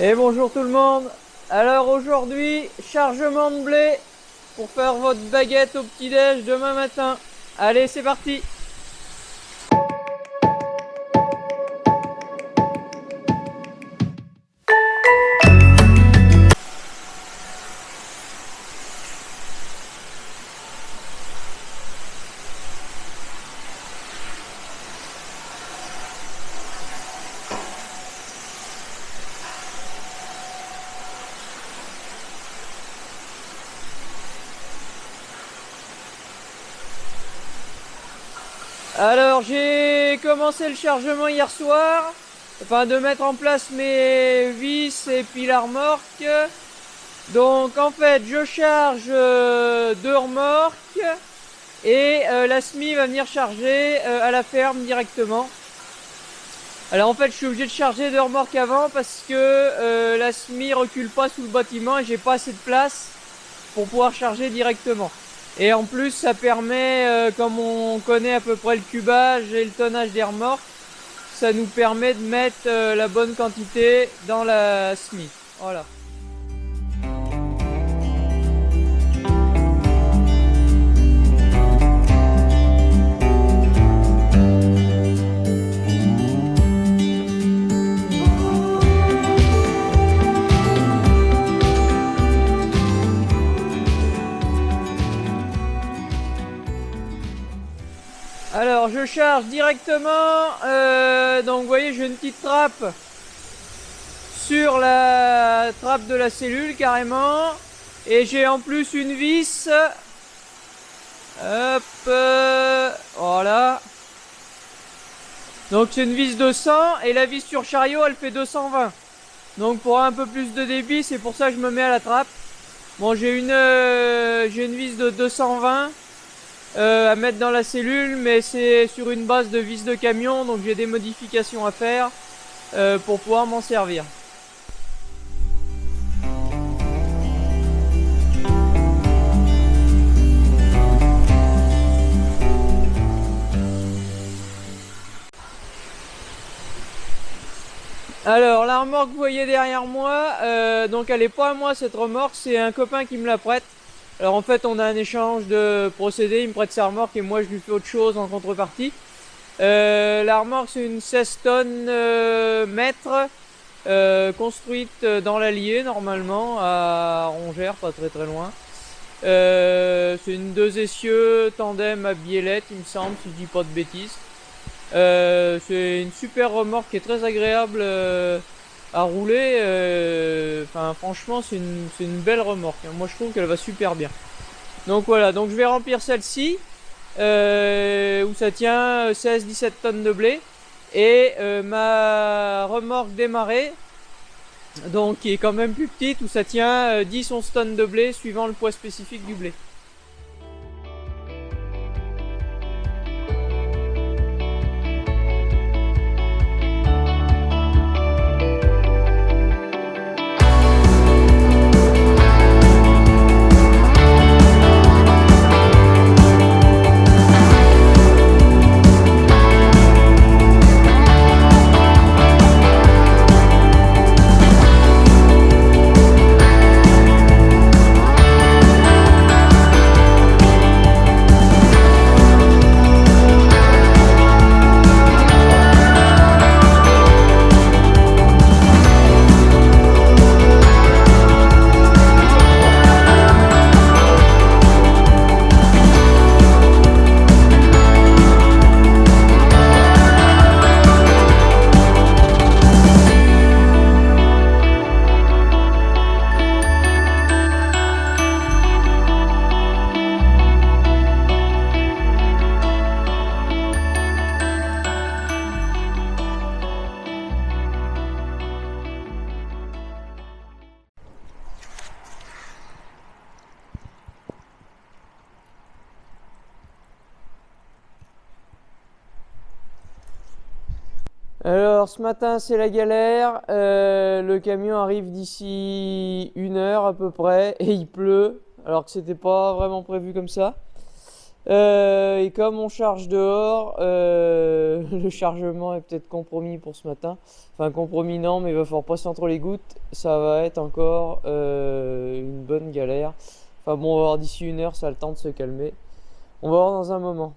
Et bonjour tout le monde. Alors aujourd'hui, chargement de blé pour faire votre baguette au petit-déj demain matin. Allez, c'est parti. Alors j'ai commencé le chargement hier soir, enfin de mettre en place mes vis et puis la remorque. Donc en fait je charge deux remorques et la SMI va venir charger à la ferme directement. Alors en fait je suis obligé de charger deux remorques avant parce que la SMI recule pas sous le bâtiment et j'ai pas assez de place pour pouvoir charger directement. Et en plus ça permet, comme on connaît à peu près le cubage et le tonnage des remorques, ça nous permet de mettre la bonne quantité dans la SMI. Voilà. Alors je charge directement, donc vous voyez j'ai une petite trappe sur la trappe de la cellule carrément, et j'ai en plus une vis, hop, voilà, donc c'est une vis de 100 et la vis sur chariot elle fait 220, donc pour un peu plus de débit c'est pour ça que je me mets à la trappe. Bon j'ai une vis de 220 à mettre dans la cellule, mais c'est sur une base de vis de camion, donc j'ai des modifications à faire pour pouvoir m'en servir. Alors la remorque que vous voyez derrière moi, donc elle est pas à moi cette remorque, c'est un copain qui me la prête. Alors en fait on a un échange de procédés, il me prête sa remorque et moi je lui fais autre chose en contrepartie. La remorque c'est une 16 tonnes mètres, construite dans l'Allier normalement, à Rongères, pas très très loin. C'est une deux essieux tandem à biellette il me semble, si je dis pas de bêtises. C'est une super remorque qui est très agréable à rouler. Enfin, franchement, c'est une belle remorque. Moi, je trouve qu'elle va super bien. Donc voilà, donc je vais remplir celle-ci où ça tient 16-17 tonnes de blé. Et ma remorque démarrée, donc qui est quand même plus petite, où ça tient 10-11 tonnes de blé suivant le poids spécifique du blé. Alors ce matin c'est la galère, le camion arrive d'ici une heure à peu près et il pleut alors que c'était pas vraiment prévu comme ça. Et comme on charge dehors, le chargement est peut-être compromis pour ce matin. Enfin, compromis non, mais il va falloir passer entre les gouttes. Ça va être encore une bonne galère. Enfin bon, on va voir d'ici 1 heure, ça a le temps de se calmer. On va voir dans un moment.